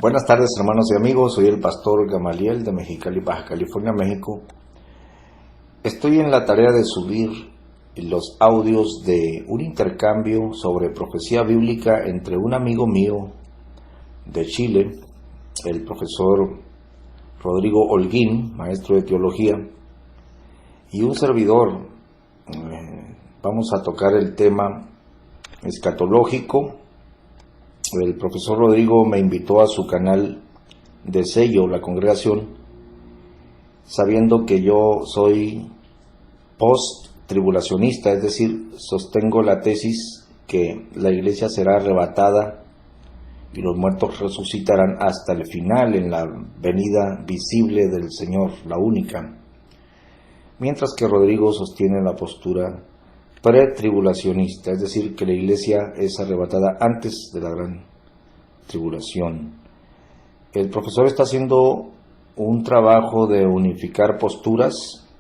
Buenas tardes, hermanos y amigos. Soy el pastor Gamaliel de Mexicali, Baja California, México. Estoy en la tarea de subir los audios de un intercambio sobre profecía bíblica entre un amigo mío de Chile, el profesor Rodrigo Holguín, maestro de teología, y un servidor. Vamos a tocar el tema escatológico. El profesor Rodrigo me invitó a su canal de Sello, la congregación, sabiendo que yo soy post-tribulacionista, es decir, sostengo la tesis que la iglesia será arrebatada y los muertos resucitarán hasta el final, en la venida visible del Señor, la única. Mientras que Rodrigo sostiene la postura pretribulacionista, es decir, que la iglesia es arrebatada antes de la gran tribulación. El profesor está haciendo un trabajo de unificar posturas.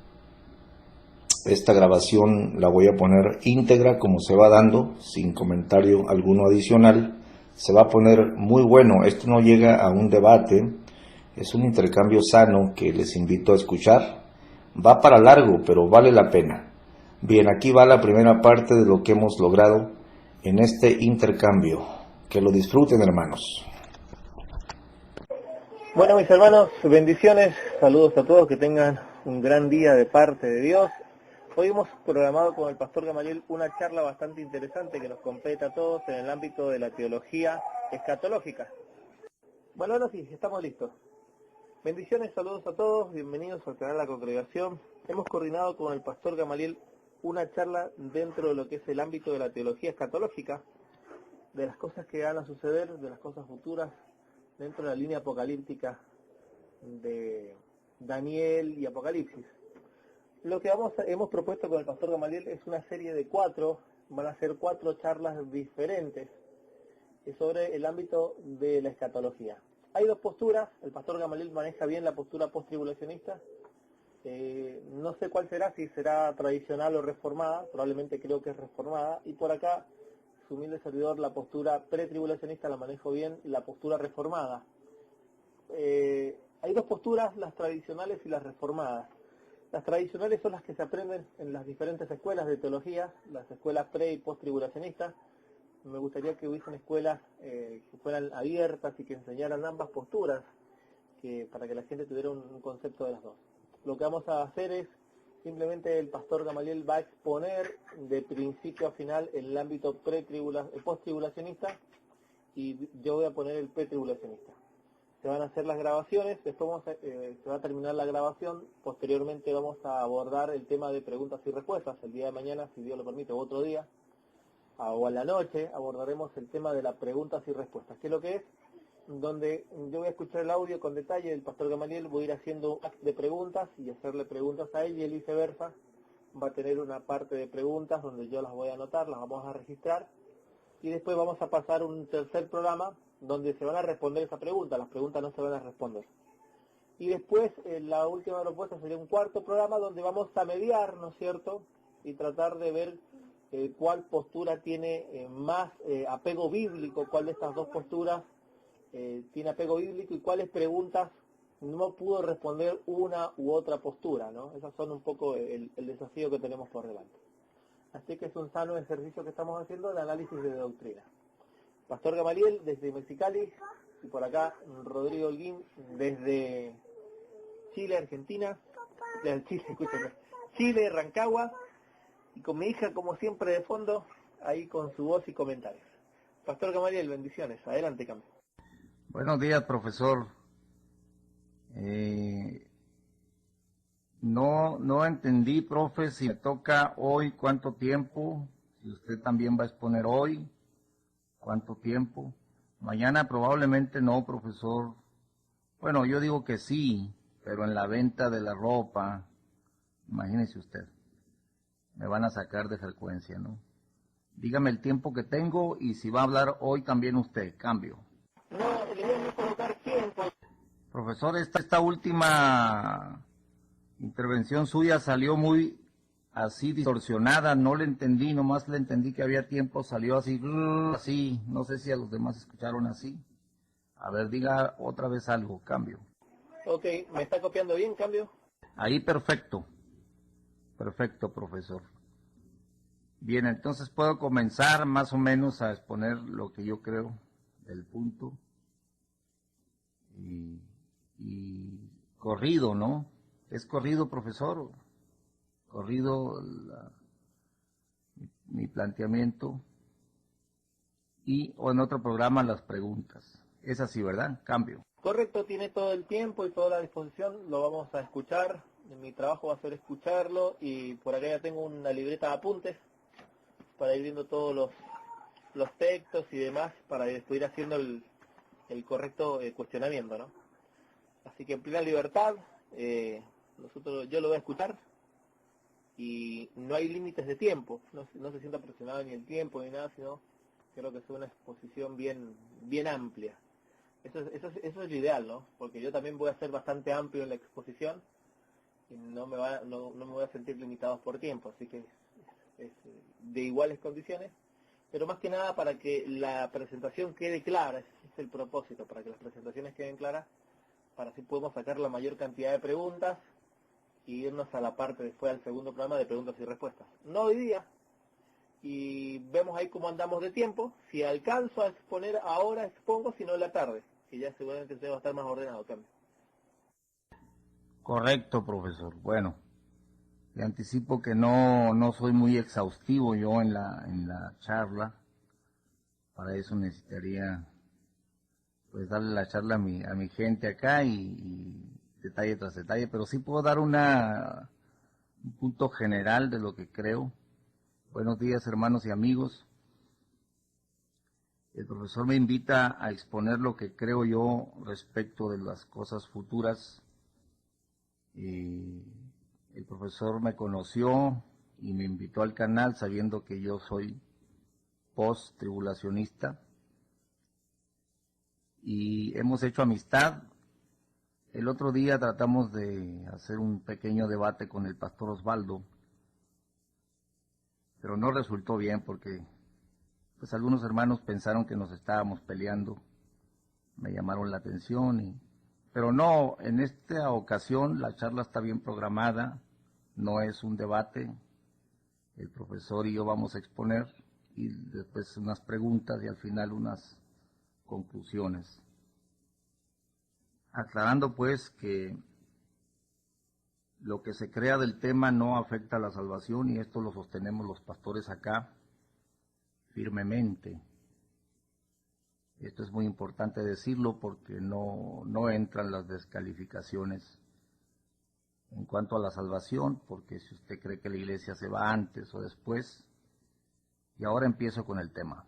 Esta grabación la voy a poner íntegra como se va dando, sin comentario alguno adicional. Se va a poner muy bueno. Esto no llega a un debate, es un intercambio sano que les invito a escuchar. Va para largo, pero vale la pena. Bien, aquí va la primera parte de lo que hemos logrado en este intercambio. Que lo disfruten, hermanos. Bueno, mis hermanos, bendiciones, saludos a todos, que tengan un gran día de parte de Dios. Hoy hemos programado con el pastor Gamaliel una charla bastante interesante que nos compete a todos en el ámbito de la teología escatológica. Bueno, ahora sí, estamos listos. Bendiciones, saludos a todos, bienvenidos al canal de la congregación. Hemos coordinado con el pastor Gamaliel una charla dentro de lo que es el ámbito de la teología escatológica, de las cosas que van a suceder, de las cosas futuras, dentro de la línea apocalíptica de Daniel y Apocalipsis. Lo que hemos propuesto con el pastor Gamaliel es una serie de van a ser 4 charlas diferentes sobre el ámbito de la escatología. Hay 2 posturas, el pastor Gamaliel maneja bien la postura post-tribulacionista. No sé cuál será, si será tradicional o reformada, probablemente creo que es reformada, y por acá su humilde servidor la postura la manejo bien, y la postura reformada. Hay 2 posturas, las tradicionales y las reformadas. Las tradicionales son las que se aprenden en las diferentes escuelas de teología, las escuelas pre y post-tribulacionistas. Me gustaría que hubiesen escuelas que fueran abiertas y que enseñaran ambas posturas, para que la gente tuviera un concepto de las dos. Lo que vamos a hacer es, simplemente el pastor Gamaliel va a exponer de principio a final el ámbito post-tribulacionista, y yo voy a poner el pretribulacionista. Se van a hacer las grabaciones, después se va a terminar la grabación, posteriormente vamos a abordar el tema de preguntas y respuestas. El día de mañana, si Dios lo permite, o otro día, o a la noche, abordaremos el tema de las preguntas y respuestas. ¿Qué es lo que es? Donde yo voy a escuchar el audio con detalle del pastor Gamaliel, voy a ir haciendo un pack de preguntas y hacerle preguntas a él, y él viceversa va a tener una parte de preguntas donde yo las voy a anotar, las vamos a registrar, y después vamos a pasar un tercer programa donde se van a responder esa pregunta, las preguntas no se van a responder. Y después, la última propuesta sería un cuarto programa donde vamos a mediar, ¿no es cierto?, y tratar de ver cuál postura tiene más apego bíblico, cuál de estas 2 posturas tiene apego bíblico y cuáles preguntas no pudo responder una u otra postura, ¿no? Esos son un poco el desafío que tenemos por delante. Así que es un sano ejercicio que estamos haciendo de análisis de doctrina. Pastor Gamaliel desde Mexicali, y por acá Rodrigo Holguín desde Chile, Argentina, Chile, Rancagua, y con mi hija, como siempre, de fondo, ahí con su voz y comentarios. Pastor Gamaliel, bendiciones. Adelante, Cam. Buenos días, profesor. No entendí, profe, si me toca hoy, cuánto tiempo, si usted también va a exponer hoy, cuánto tiempo. Mañana probablemente no, profesor. Bueno, yo digo que sí, pero en la venta de la ropa, imagínese usted, me van a sacar de frecuencia, ¿no? Dígame el tiempo que tengo y si va a hablar hoy también usted, cambio. No, le voy a colocar tiempo. Profesor, esta última intervención suya salió muy así distorsionada, no le entendí, nomás le entendí que había tiempo, salió así, no sé si a los demás escucharon así. A ver, diga otra vez algo, cambio. Ok, ¿me está copiando bien, cambio? Ahí perfecto. Perfecto, profesor. Bien, entonces puedo comenzar más o menos a exponer lo que yo creo del punto. Y corrido, ¿no? ¿Es corrido, profesor? Corrido mi planteamiento. O en otro programa las preguntas. Es así, ¿verdad? Cambio. Correcto, tiene todo el tiempo y toda la disposición, lo vamos a escuchar. Mi trabajo va a ser escucharlo y por acá ya tengo una libreta de apuntes para ir viendo todos los textos y demás para después ir haciendo el correcto cuestionamiento, ¿no? Así que en plena libertad, yo lo voy a escuchar y no hay límites de tiempo, no se sienta presionado ni el tiempo ni nada, sino creo que es una exposición bien amplia. Eso es lo ideal, ¿no? Porque yo también voy a ser bastante amplio en la exposición y no me voy a sentir limitados por tiempo, así que es de iguales condiciones, pero más que nada para que la presentación quede clara, ese es el propósito, para que las presentaciones queden claras, para así podemos sacar la mayor cantidad de preguntas y irnos a la parte después al segundo programa de preguntas y respuestas. No hoy día, y vemos ahí cómo andamos de tiempo. Si alcanzo a exponer ahora, expongo, si no en la tarde, que ya seguramente usted va a estar más ordenado, cambio. Correcto, profesor. Bueno, le anticipo que no soy muy exhaustivo yo en la charla. Para eso necesitaría pues darle la charla a mi gente acá y detalle tras detalle, pero sí puedo dar un punto general de lo que creo. Buenos días, hermanos y amigos. El profesor me invita a exponer lo que creo yo respecto de las cosas futuras. El profesor me conoció y me invitó al canal sabiendo que yo soy post-tribulacionista. Y hemos hecho amistad. El otro día tratamos de hacer un pequeño debate con el pastor Osvaldo, pero no resultó bien porque pues algunos hermanos pensaron que nos estábamos peleando, me llamaron la atención, pero no, en esta ocasión la charla está bien programada, no es un debate, el profesor y yo vamos a exponer y después unas preguntas y al final unas conclusiones. Aclarando pues que lo que se crea del tema no afecta a la salvación y esto lo sostenemos los pastores acá firmemente. Esto es muy importante decirlo porque no entran las descalificaciones en cuanto a la salvación, porque si usted cree que la iglesia se va antes o después, y ahora empiezo con el tema.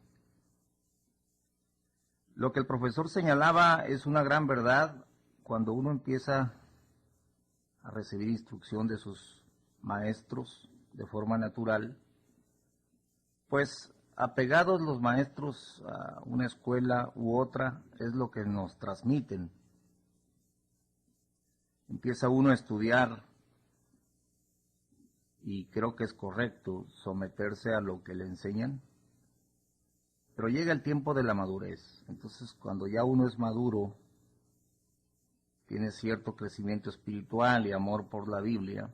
Lo que el profesor señalaba es una gran verdad cuando uno empieza a recibir instrucción de sus maestros de forma natural, pues apegados los maestros a una escuela u otra es lo que nos transmiten. Empieza uno a estudiar y creo que es correcto someterse a lo que le enseñan, pero llega el tiempo de la madurez. Entonces cuando ya uno es maduro, tiene cierto crecimiento espiritual y amor por la Biblia,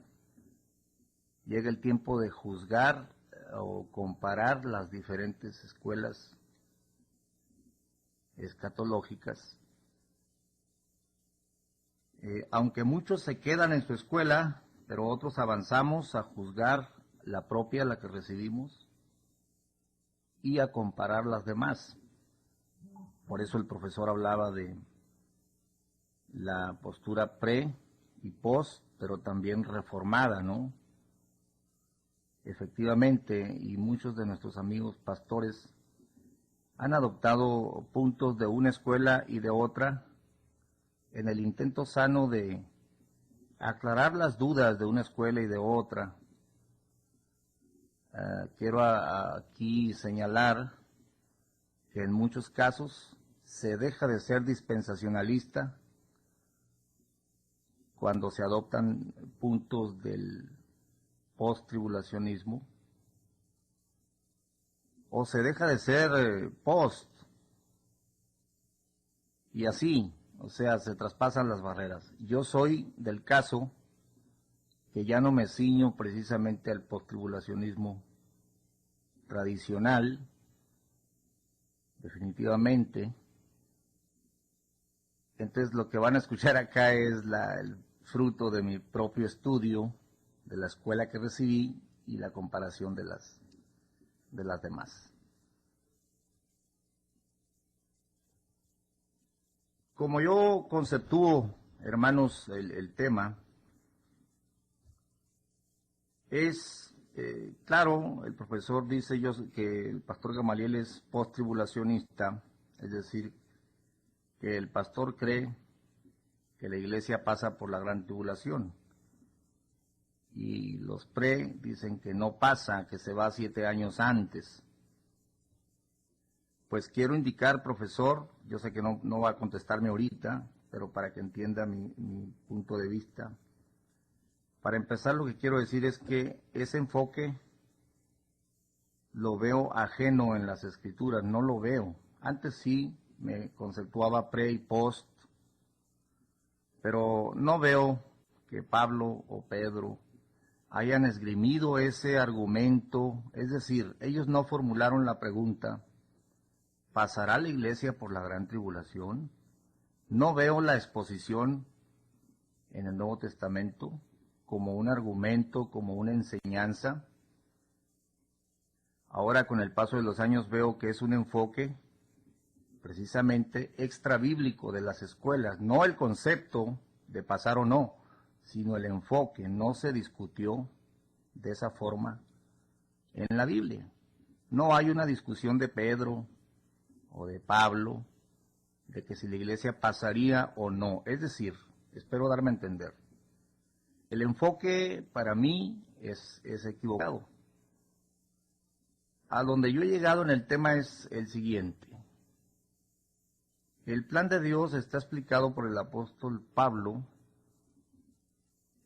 llega el tiempo de juzgar o comparar las diferentes escuelas escatológicas. Aunque muchos se quedan en su escuela, pero otros avanzamos a juzgar la propia, la que recibimos, y a comparar las demás. Por eso el profesor hablaba de la postura pre y post, pero también reformada, ¿no? Efectivamente, y muchos de nuestros amigos pastores han adoptado puntos de una escuela y de otra en el intento sano de aclarar las dudas de una escuela y de otra. Quiero aquí señalar que en muchos casos se deja de ser dispensacionalista cuando se adoptan puntos del post-tribulacionismo, o se deja de ser post Y así, o sea, se traspasan las barreras. Yo soy del caso que ya no me ciño precisamente al posttribulacionismo tradicional, definitivamente. Entonces lo que van a escuchar acá es el fruto de mi propio estudio, de la escuela que recibí y la comparación de las demás. Como yo conceptúo, hermanos, el tema, es, claro, el profesor dice que el pastor Gamaliel es posttribulacionista, es decir, que el pastor cree que la iglesia pasa por la gran tribulación. Y los dicen que no pasa, que se va 7 años antes. Pues quiero indicar, profesor, yo sé que no va a contestarme ahorita, pero para que entienda mi punto de vista. Para empezar, lo que quiero decir es que ese enfoque lo veo ajeno en las Escrituras, no lo veo. Antes sí me conceptuaba pre y post, pero no veo que Pablo o Pedro hayan esgrimido ese argumento, es decir, ellos no formularon la pregunta, ¿pasará la iglesia por la gran tribulación? No veo la exposición en el Nuevo Testamento como un argumento, como una enseñanza. Ahora con el paso de los años veo que es un enfoque precisamente extrabíblico de las escuelas, no el concepto de pasar o no, sino el enfoque. No se discutió de esa forma en la Biblia. No hay una discusión de Pedro o de Pablo de que si la iglesia pasaría o no. Es decir, espero darme a entender, el enfoque para mí es equivocado. A donde yo he llegado en el tema es el siguiente. El plan de Dios está explicado por el apóstol Pablo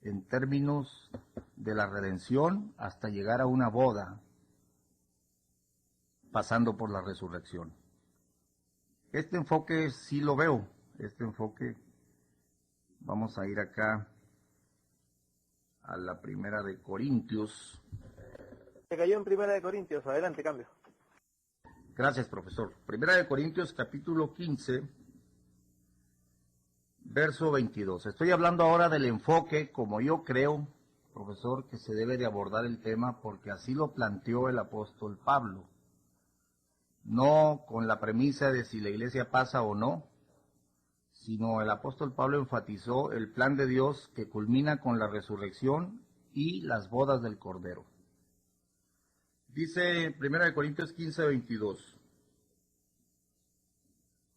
en términos de la redención hasta llegar a una boda, pasando por la resurrección. Este enfoque sí lo veo, vamos a ir acá a la Primera de Corintios. Se cayó en Primera de Corintios, adelante, cambio. Gracias, profesor. Primera de Corintios, capítulo 15, verso 22. Estoy hablando ahora del enfoque, como yo creo, profesor, que se debe de abordar el tema, porque así lo planteó el apóstol Pablo. No con la premisa de si la iglesia pasa o no, sino el apóstol Pablo enfatizó el plan de Dios que culmina con la resurrección y las bodas del Cordero. Dice 1 Corintios 15, 22.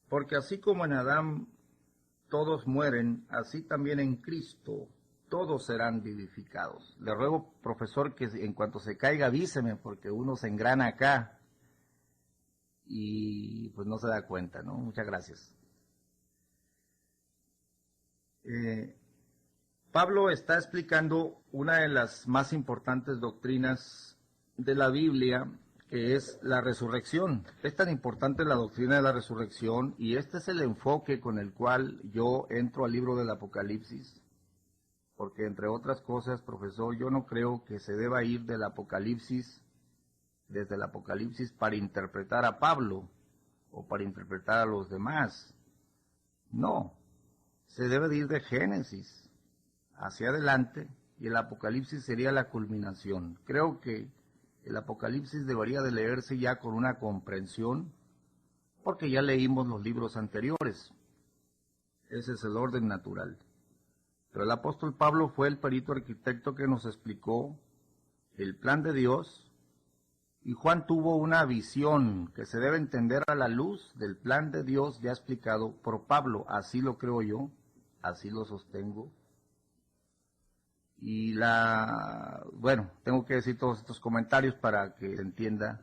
Porque así como en Adán todos mueren, así también en Cristo todos serán vivificados. Le ruego, profesor, que en cuanto se caiga avíseme, porque uno se engrana acá y pues no se da cuenta, ¿no? Muchas gracias. Pablo está explicando una de las más importantes doctrinas de la Biblia, que es la resurrección. Es tan importante la doctrina de la resurrección, y este es el enfoque con el cual yo entro al libro del Apocalipsis, porque entre otras cosas, profesor, yo no creo que se deba ir del Apocalipsis, desde el Apocalipsis, para interpretar a Pablo o para interpretar a los demás. No, se debe de ir de Génesis hacia adelante, y el Apocalipsis sería la culminación. Creo que el Apocalipsis debería de leerse ya con una comprensión, porque ya leímos los libros anteriores. Ese es el orden natural. Pero el apóstol Pablo fue el perito arquitecto que nos explicó el plan de Dios, y Juan tuvo una visión que se debe entender a la luz del plan de Dios ya explicado por Pablo. Así lo creo yo, así lo sostengo. Y bueno, tengo que decir todos estos comentarios para que se entienda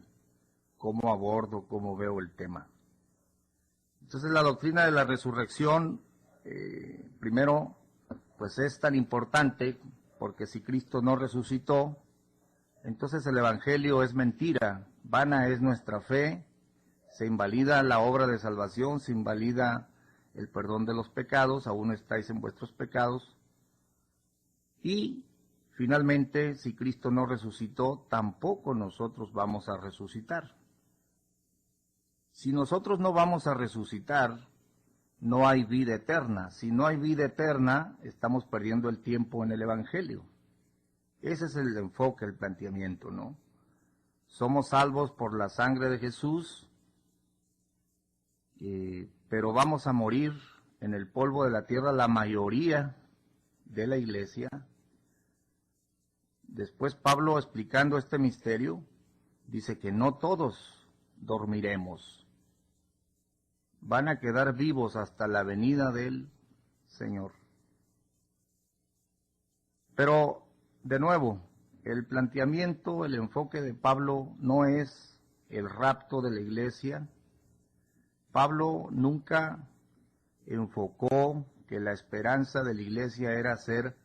cómo abordo, cómo veo el tema. Entonces la doctrina de la resurrección, primero, pues es tan importante, porque si Cristo no resucitó, entonces el Evangelio es mentira, vana es nuestra fe, se invalida la obra de salvación, se invalida el perdón de los pecados, aún estáis en vuestros pecados. Y finalmente, si Cristo no resucitó, tampoco nosotros vamos a resucitar. Si nosotros no vamos a resucitar, no hay vida eterna. Si no hay vida eterna, estamos perdiendo el tiempo en el Evangelio. Ese es el enfoque, el planteamiento, ¿no? Somos salvos por la sangre de Jesús, pero vamos a morir en el polvo de la tierra la mayoría de la iglesia. Después Pablo, explicando este misterio, dice que no todos dormiremos. Van a quedar vivos hasta la venida del Señor. Pero, de nuevo, el planteamiento, el enfoque de Pablo no es el rapto de la iglesia. Pablo nunca enfocó que la esperanza de la iglesia era ser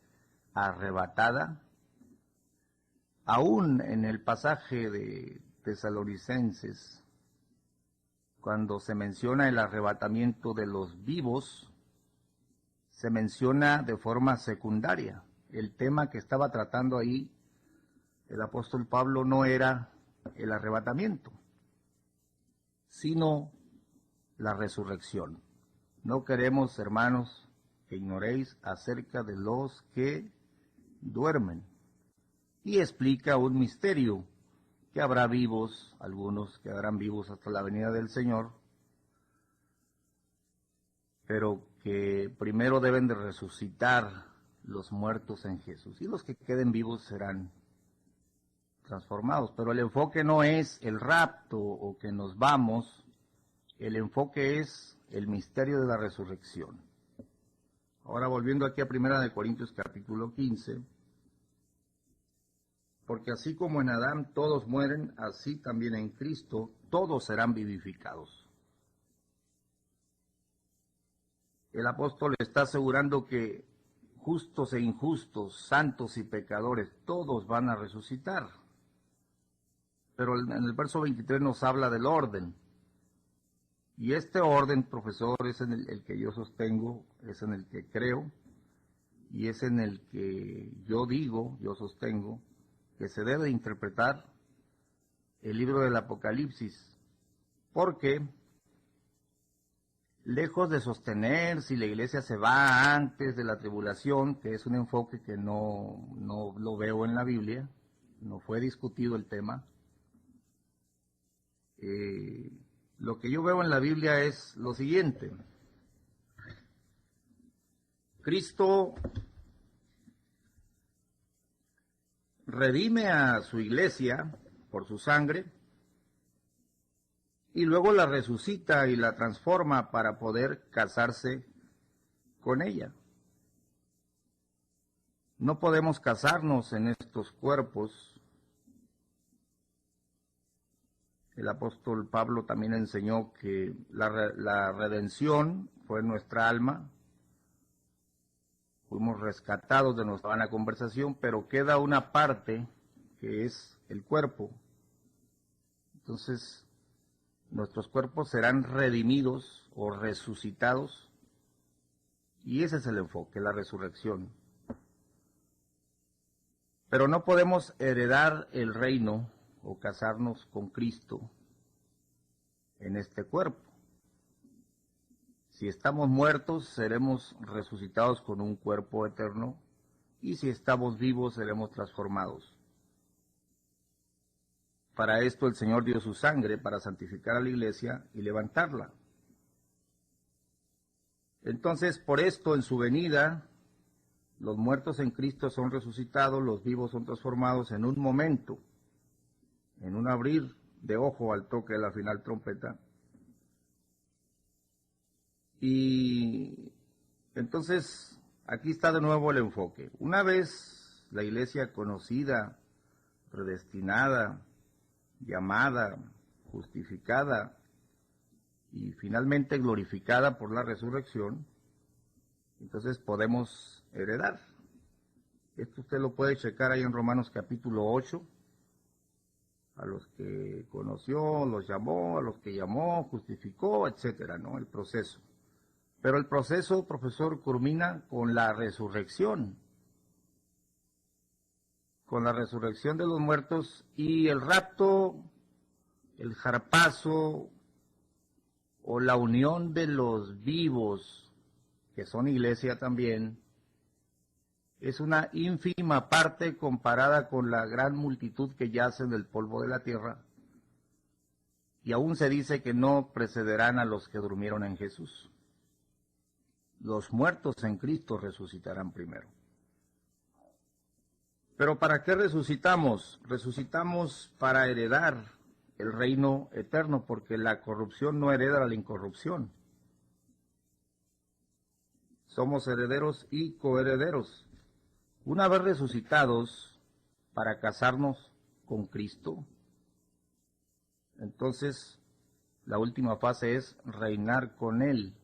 arrebatada. Aún en el pasaje de Tesalonicenses, cuando se menciona el arrebatamiento de los vivos, se menciona de forma secundaria. El tema que estaba tratando ahí el apóstol Pablo no era el arrebatamiento, sino la resurrección. No queremos, hermanos, que ignoréis acerca de los que duermen. Y explica un misterio, que habrá vivos, algunos quedarán vivos hasta la venida del Señor, pero que primero deben de resucitar los muertos en Jesús, y los que queden vivos serán transformados. Pero el enfoque no es el rapto o que nos vamos, el enfoque es el misterio de la resurrección. Ahora volviendo aquí a 1 Corintios capítulo 15, porque así como en Adán todos mueren, así también en Cristo todos serán vivificados. El apóstol está asegurando que justos e injustos, santos y pecadores, todos van a resucitar. Pero en el verso 23 nos habla del orden. Y este orden, profesor, es en el que yo sostengo, es en el que creo, y es en el que yo digo, yo sostengo, que se debe interpretar el libro del Apocalipsis, porque lejos de sostener si la iglesia se va antes de la tribulación, que es un enfoque que no lo veo en la Biblia, no fue discutido el tema, lo que yo veo en la Biblia es lo siguiente: Cristo redime a su iglesia por su sangre y luego la resucita y la transforma para poder casarse con ella. No podemos casarnos en estos cuerpos. El apóstol Pablo también enseñó que la redención fue nuestra alma. Fuimos rescatados de nuestra vana conversación, pero queda una parte que es el cuerpo. Entonces, nuestros cuerpos serán redimidos o resucitados, y ese es el enfoque, la resurrección. Pero no podemos heredar el reino o casarnos con Cristo en este cuerpo. Si estamos muertos, seremos resucitados con un cuerpo eterno, y si estamos vivos, seremos transformados. Para esto el Señor dio su sangre, para santificar a la iglesia y levantarla. Entonces, por esto, en su venida, los muertos en Cristo son resucitados, los vivos son transformados en un momento, en un abrir de ojo al toque de la final trompeta. Y entonces, aquí está de nuevo el enfoque. Una vez la iglesia conocida, predestinada, llamada, justificada y finalmente glorificada por la resurrección, entonces podemos heredar. Esto usted lo puede checar ahí en Romanos capítulo 8. A los que conoció, los llamó, a los que llamó, justificó, etcétera, ¿no? El proceso. Pero el proceso, profesor, culmina con la resurrección de los muertos, y el rapto, el zarpazo o la unión de los vivos, que son iglesia también, es una ínfima parte comparada con la gran multitud que yace en el polvo de la tierra, y aún se dice que no precederán a los que durmieron en Jesús. Los muertos en Cristo resucitarán primero. Pero ¿para qué resucitamos? Resucitamos para heredar el reino eterno, porque la corrupción no hereda la incorrupción. Somos herederos y coherederos. Una vez resucitados para casarnos con Cristo, entonces la última fase es reinar con Él.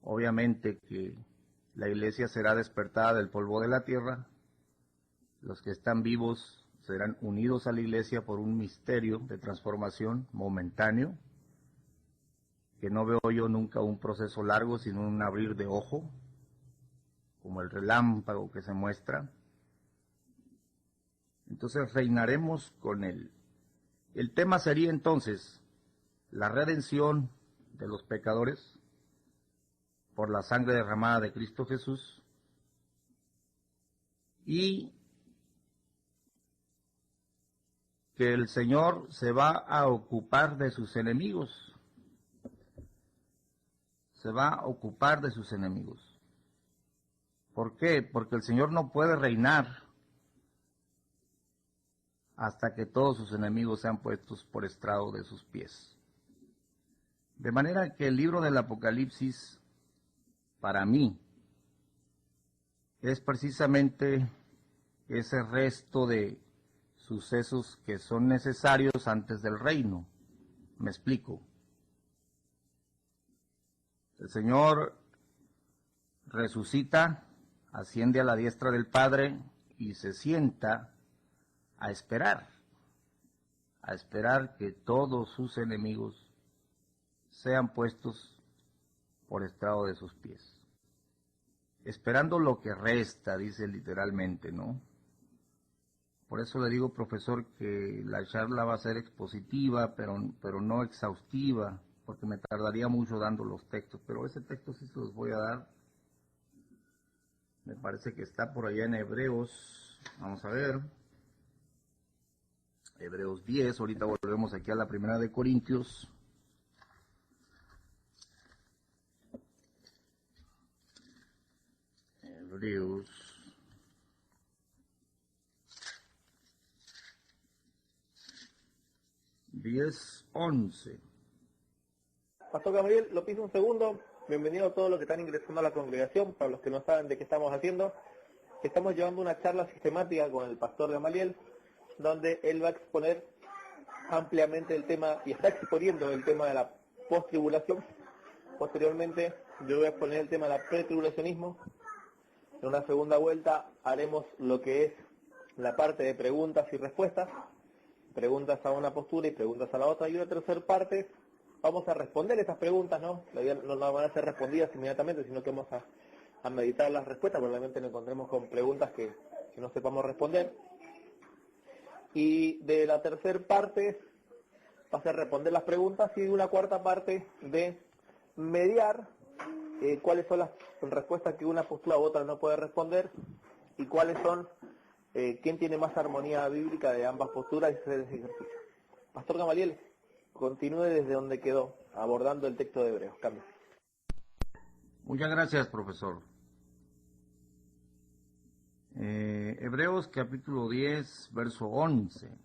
Obviamente que la iglesia será despertada del polvo de la tierra. Los que están vivos serán unidos a la iglesia por un misterio de transformación momentáneo, que no veo yo nunca un proceso largo, sino un abrir de ojo, como el relámpago que se muestra. Entonces reinaremos con Él. El tema sería entonces la redención de los pecadores por la sangre derramada de Cristo Jesús, y que el Señor se va a ocupar de sus enemigos. Se va a ocupar de sus enemigos. ¿Por qué? Porque el Señor no puede reinar hasta que todos sus enemigos sean puestos por estrado de sus pies. De manera que el libro del Apocalipsis, para mí, es precisamente ese resto de sucesos que son necesarios antes del reino. Me explico. El Señor resucita, asciende a la diestra del Padre y se sienta a esperar que todos sus enemigos sean puestos por estrado de sus pies. Esperando lo que resta, dice literalmente, ¿no? Por eso le digo, profesor, que la charla va a ser expositiva, pero no exhaustiva, porque me tardaría mucho dando los textos, pero ese texto sí se los voy a dar. Me parece que está por allá en Hebreos, vamos a ver, Hebreos 10, ahorita volvemos aquí a la primera de Corintios. Hebreos 10:11. Pastor Gabriel, lo pido un segundo. Bienvenido a todos los que están ingresando a la congregación. Para los que no saben de qué estamos haciendo, estamos llevando una charla sistemática con el Pastor Gamaliel, donde él va a exponer ampliamente el tema, y está exponiendo el tema de la post-tribulación. Posteriormente, yo voy a exponer el tema del pretribulacionismo. En una segunda vuelta haremos lo que es la parte de preguntas y respuestas, preguntas a una postura y preguntas a la otra, y una tercera parte vamos a responder estas preguntas, ¿no? No van a ser respondidas inmediatamente, sino que vamos a meditar las respuestas. Probablemente nos encontremos con preguntas que no sepamos responder. Y de la tercera parte va a ser responder las preguntas, y de una cuarta parte de mediar cuáles son las respuestas que una postura u otra no puede responder, y cuáles son, quién tiene más armonía bíblica de ambas posturas, y hacer ese ejercicio. Pastor Gamaliel, continúe desde donde quedó, abordando el texto de Hebreos. Cambio. Muchas gracias, profesor. Hebreos capítulo 10, verso 11.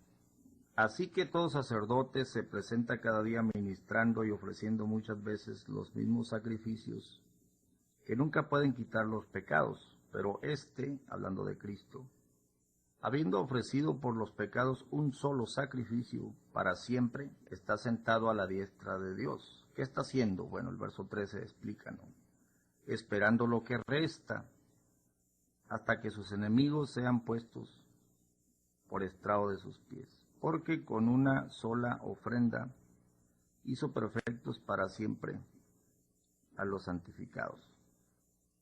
Así que todo sacerdote se presenta cada día ministrando y ofreciendo muchas veces los mismos sacrificios que nunca pueden quitar los pecados, pero hablando de Cristo, habiendo ofrecido por los pecados un solo sacrificio para siempre, está sentado a la diestra de Dios. ¿Qué está haciendo? Bueno, el verso 13 explica, ¿no? Esperando lo que resta, hasta que sus enemigos sean puestos por estrado de sus pies. Porque con una sola ofrenda hizo perfectos para siempre a los santificados.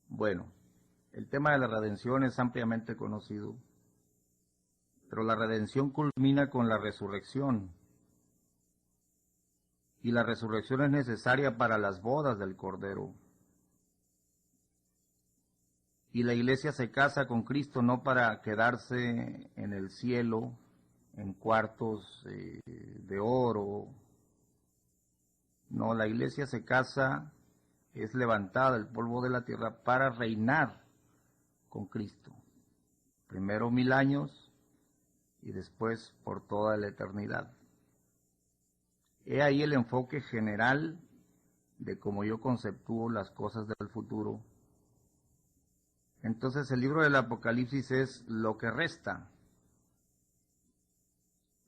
Bueno, el tema de la redención es ampliamente conocido, pero la redención culmina con la resurrección. Y la resurrección es necesaria para las bodas del Cordero. Y la iglesia se casa con Cristo no para quedarse en el cielo, en cuartos de oro. No, la iglesia se casa, es levantada del polvo de la tierra para reinar con Cristo. Primero 1000 años y después por toda la eternidad. He ahí el enfoque general de cómo yo conceptúo las cosas del futuro. Entonces el libro del Apocalipsis es lo que resta.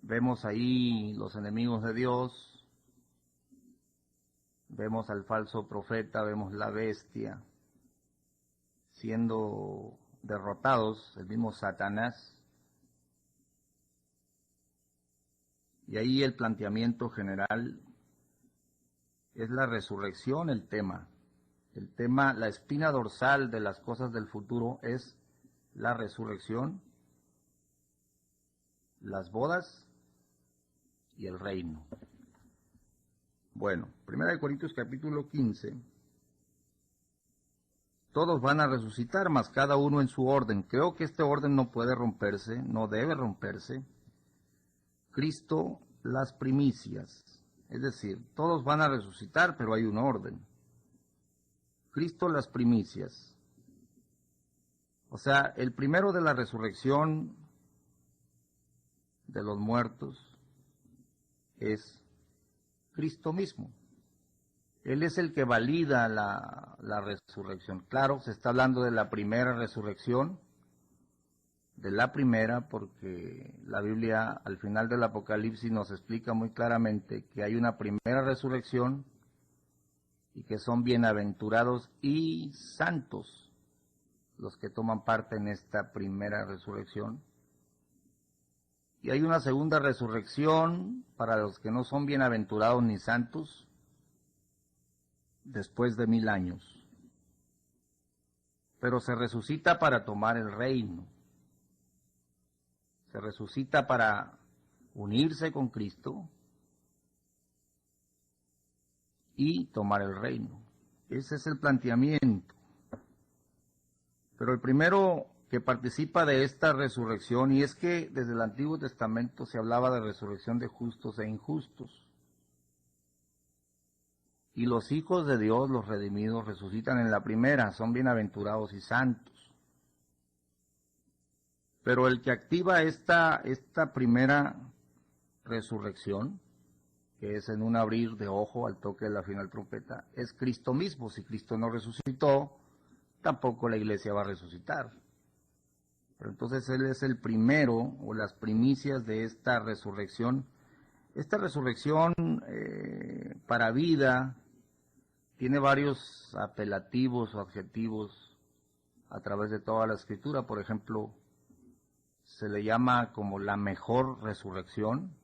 Vemos ahí los enemigos de Dios, vemos al falso profeta, vemos la bestia siendo derrotados, el mismo Satanás. Y ahí el planteamiento general es la resurrección, el tema. El tema, la espina dorsal de las cosas del futuro es la resurrección, las bodas y el reino. Bueno, 1 Corintios capítulo 15. Todos van a resucitar, mas cada uno en su orden. Creo que este orden no puede romperse, no debe romperse. Cristo, las primicias. Es decir, todos van a resucitar, pero hay un orden. Cristo, las primicias. O sea, el primero de la resurrección de los muertos es Cristo mismo. Él es el que valida la resurrección. Claro, se está hablando de la primera resurrección, de la primera, porque la Biblia al final del Apocalipsis nos explica muy claramente que hay una primera resurrección y que son bienaventurados y santos los que toman parte en esta primera resurrección. Y hay una segunda resurrección para los que no son bienaventurados ni santos después de 1000 años. Pero se resucita para tomar el reino. Se resucita para unirse con Cristo y tomar el reino. Ese es el planteamiento. Pero el primero que participa de esta resurrección, y es que desde el Antiguo Testamento se hablaba de resurrección de justos e injustos. Y los hijos de Dios, los redimidos, resucitan en la primera, son bienaventurados y santos. Pero el que activa esta primera resurrección, que es en un abrir de ojo al toque de la final trompeta, es Cristo mismo. Si Cristo no resucitó, tampoco la iglesia va a resucitar. Pero entonces Él es el primero, o las primicias de esta resurrección. Esta resurrección para vida tiene varios apelativos o adjetivos a través de toda la Escritura. Por ejemplo, se le llama como la mejor resurrección.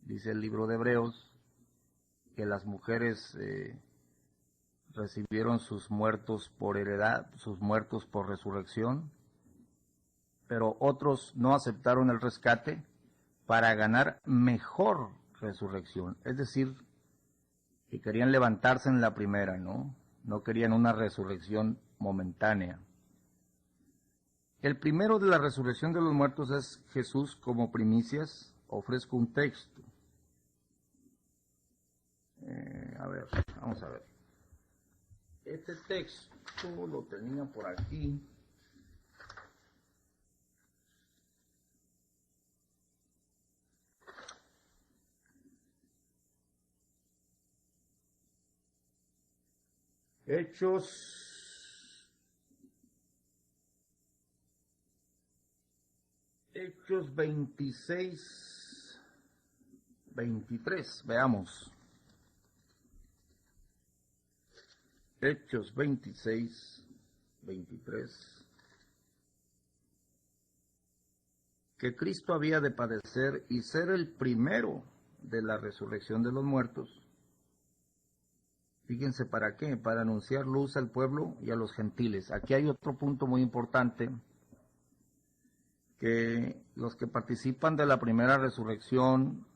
Dice el libro de Hebreos que las mujeres recibieron sus muertos por heredad, sus muertos por resurrección, pero otros no aceptaron el rescate para ganar mejor resurrección. Es decir, que querían levantarse en la primera, ¿no? No querían una resurrección momentánea. El primero de la resurrección de los muertos es Jesús como primicias. Ofrezco un texto. Vamos a ver. Este texto lo tenía por aquí. Hechos 26, 23, veamos. Hechos 26, 23. Que Cristo había de padecer y ser el primero de la resurrección de los muertos. Fíjense para qué, para anunciar luz al pueblo y a los gentiles. Aquí hay otro punto muy importante, que los que participan de la primera resurrección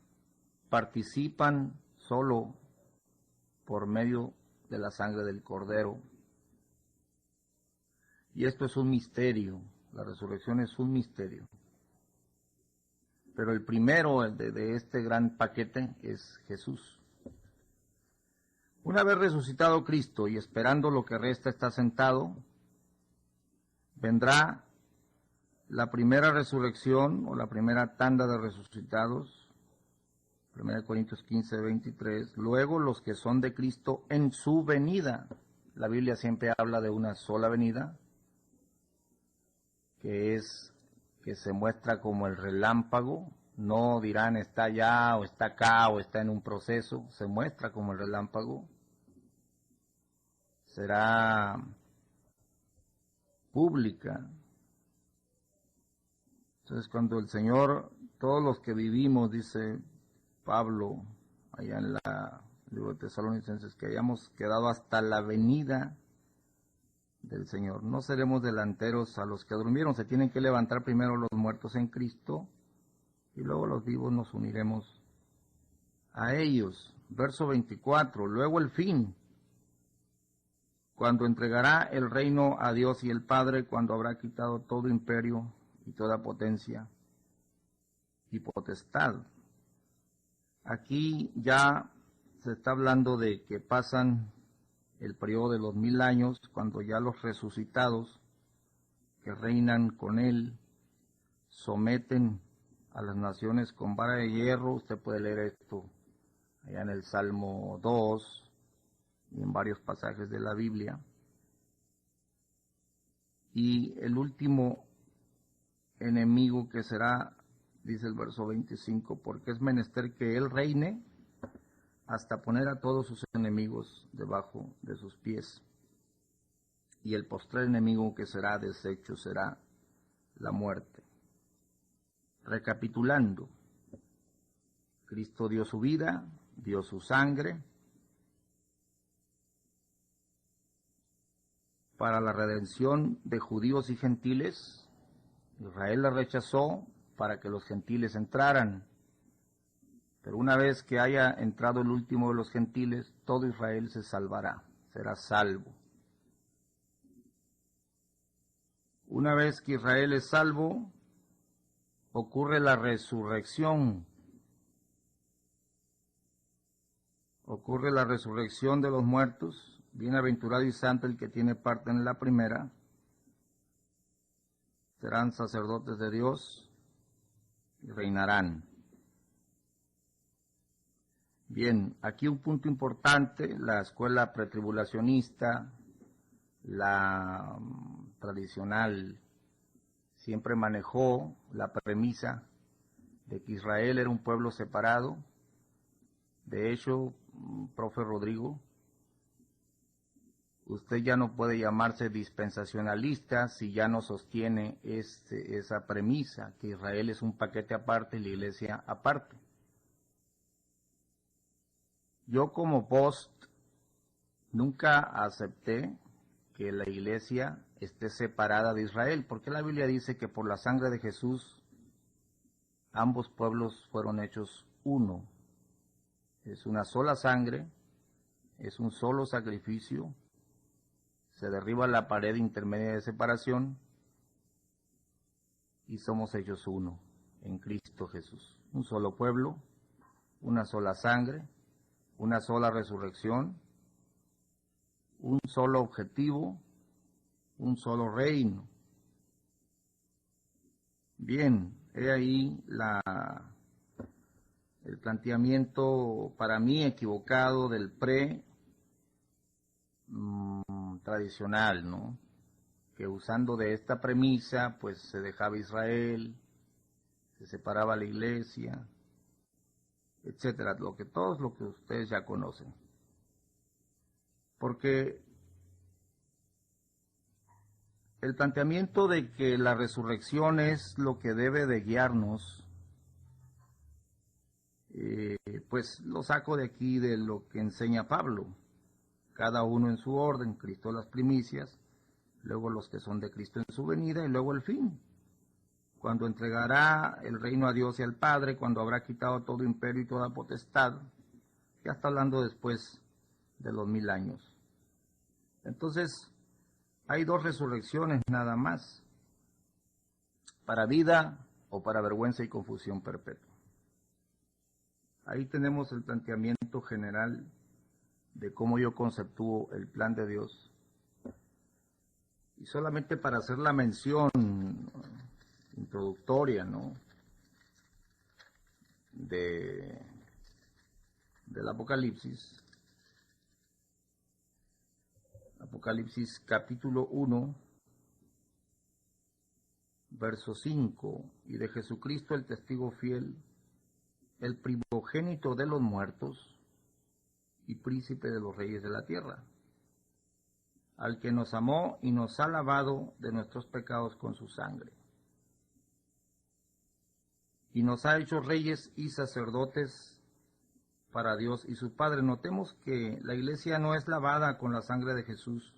participan solo por medio de la sangre del Cordero. Y esto es un misterio, la resurrección es un misterio. Pero el primero de este gran paquete es Jesús. Una vez resucitado Cristo y esperando lo que resta está sentado, vendrá la primera resurrección o la primera tanda de resucitados, 1 Corintios 15, 23, luego los que son de Cristo en su venida. La Biblia siempre habla de una sola venida, que se muestra como el relámpago. No dirán está allá o está acá o está en un proceso, se muestra como el relámpago. Será pública. Entonces cuando el Señor, todos los que vivimos, dice Pablo, allá en el libro de Tesalonicenses, que hayamos quedado hasta la venida del Señor. No seremos delanteros a los que durmieron, se tienen que levantar primero los muertos en Cristo y luego los vivos nos uniremos a ellos. Verso 24, luego el fin, cuando entregará el reino a Dios y el Padre, cuando habrá quitado todo imperio y toda potencia y potestad. Aquí ya se está hablando de que pasan el periodo de los 1000 años, cuando ya los resucitados que reinan con él someten a las naciones con vara de hierro. Usted puede leer esto allá en el Salmo 2 y en varios pasajes de la Biblia. Y el último enemigo que será, dice el verso 25, porque es menester que él reine hasta poner a todos sus enemigos debajo de sus pies. Y el postrer enemigo que será deshecho será la muerte. Recapitulando, Cristo dio su vida, dio su sangre para la redención de judíos y gentiles. Israel la rechazó para que los gentiles entraran. Pero una vez que haya entrado el último de los gentiles, todo Israel se salvará, será salvo. Una vez que Israel es salvo, ocurre la resurrección. Ocurre la resurrección de los muertos. Bienaventurado y santo el que tiene parte en la primera. Serán sacerdotes de Dios y reinarán. Bien, aquí un punto importante, la escuela pretribulacionista, la tradicional, siempre manejó la premisa de que Israel era un pueblo separado. De hecho, profe Rodrigo, usted ya no puede llamarse dispensacionalista si ya no sostiene esa premisa, que Israel es un paquete aparte y la iglesia aparte. Yo como post nunca acepté que la iglesia esté separada de Israel, porque la Biblia dice que por la sangre de Jesús ambos pueblos fueron hechos uno. Es una sola sangre, es un solo sacrificio, se derriba la pared intermedia de separación y somos hechos uno en Cristo Jesús. Un solo pueblo, una sola sangre, una sola resurrección, un solo objetivo, un solo reino. Bien, he ahí el planteamiento para mí equivocado del tradicional, ¿no? Que usando de esta premisa, pues se dejaba Israel, se separaba la iglesia, etcétera, todo lo que ustedes ya conocen. Porque el planteamiento de que la resurrección es lo que debe de guiarnos, pues lo saco de aquí de lo que enseña Pablo. cada uno en su orden, Cristo las primicias, luego los que son de Cristo en su venida y luego el fin, cuando entregará el reino a Dios y al Padre, cuando habrá quitado todo imperio y toda potestad. Ya está hablando después de los 1000 años. Entonces, hay 2 resurrecciones nada más, para vida o para vergüenza y confusión perpetua. Ahí tenemos el planteamiento general de cómo yo conceptúo el plan de Dios. Y solamente para hacer la mención introductoria, ¿no?, del Apocalipsis. Apocalipsis capítulo 1, verso 5, y de Jesucristo el testigo fiel, el primogénito de los muertos y príncipe de los reyes de la tierra, al que nos amó y nos ha lavado de nuestros pecados con su sangre, y nos ha hecho reyes y sacerdotes para Dios y su Padre. Notemos que la iglesia no es lavada con la sangre de Jesús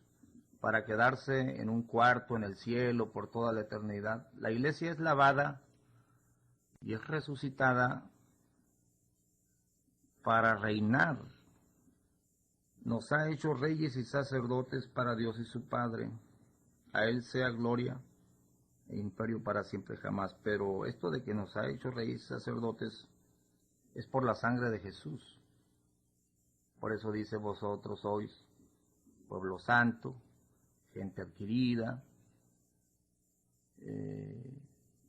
para quedarse en un cuarto en el cielo por toda la eternidad. La iglesia es lavada y es resucitada para reinar. Nos ha hecho reyes y sacerdotes para Dios y su Padre. A Él sea gloria e imperio para siempre jamás. Pero esto de que nos ha hecho reyes y sacerdotes es por la sangre de Jesús. Por eso dice: vosotros sois pueblo santo, gente adquirida,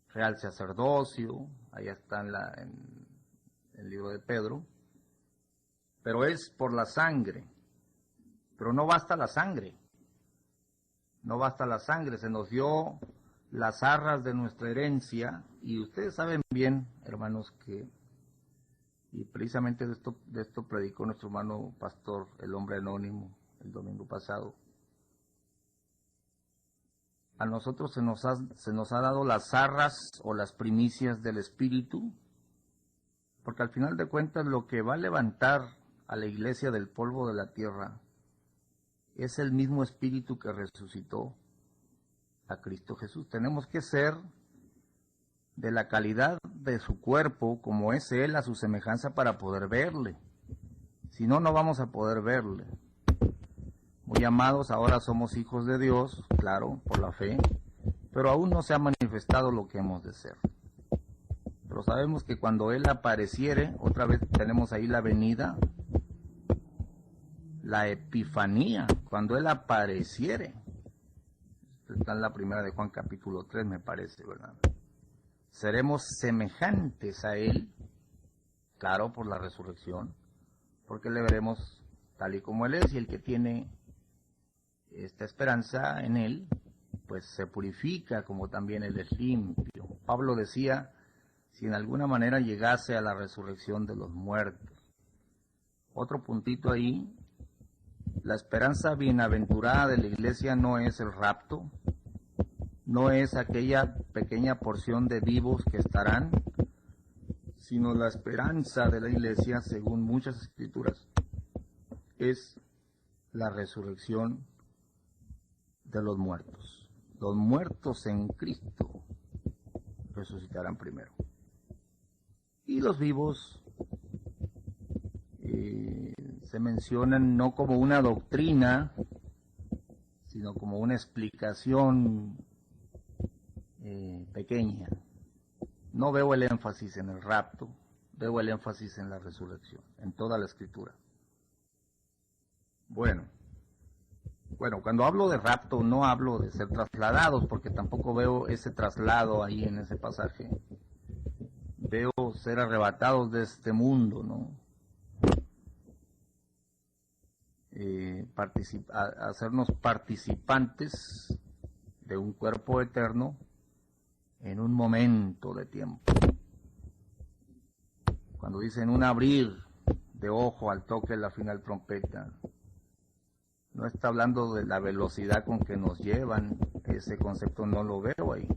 real sacerdocio. Allá está en el libro de Pedro. Pero es por la sangre. Pero no basta la sangre. No basta la sangre. Se nos dio las arras de nuestra herencia. Y ustedes saben bien, hermanos, que, y precisamente de esto predicó nuestro hermano pastor, el hombre anónimo, el domingo pasado. A nosotros se nos ha dado las arras o las primicias del Espíritu, porque al final de cuentas lo que va a levantar a la iglesia del polvo de la tierra es el mismo Espíritu que resucitó a Cristo Jesús. Tenemos que ser de la calidad de su cuerpo, como es Él, a su semejanza, para poder verle. Si no, no vamos a poder verle. Muy amados, ahora somos hijos de Dios, claro, por la fe, pero aún no se ha manifestado lo que hemos de ser. Pero sabemos que cuando Él apareciere, otra vez tenemos ahí la venida, la epifanía, cuando Él apareciere. Está en la primera de Juan capítulo 3, me parece, ¿verdad? Seremos semejantes a Él, claro, por la resurrección, porque le veremos tal y como Él es, y el que tiene esta esperanza en Él, pues se purifica como también Él es limpio. Pablo decía: si en alguna manera llegase a la resurrección de los muertos. Otro puntito ahí: la esperanza bienaventurada de la iglesia no es el rapto, no es aquella pequeña porción de vivos que estarán, sino la esperanza de la iglesia, según muchas escrituras, es la resurrección de los muertos. Los muertos en Cristo resucitarán primero. Y los vivos se mencionan no como una doctrina, sino como una explicación pequeña. No veo el énfasis en el rapto, veo el énfasis en la resurrección, en toda la escritura. Bueno, cuando hablo de rapto no hablo de ser trasladados, porque tampoco veo ese traslado ahí en ese pasaje. Veo ser arrebatados de este mundo, ¿no? Hacernos participantes de un cuerpo eterno en un momento de tiempo. Cuando dicen un abrir de ojo al toque de la final trompeta, no está hablando de la velocidad con que nos llevan, ese concepto no lo veo ahí.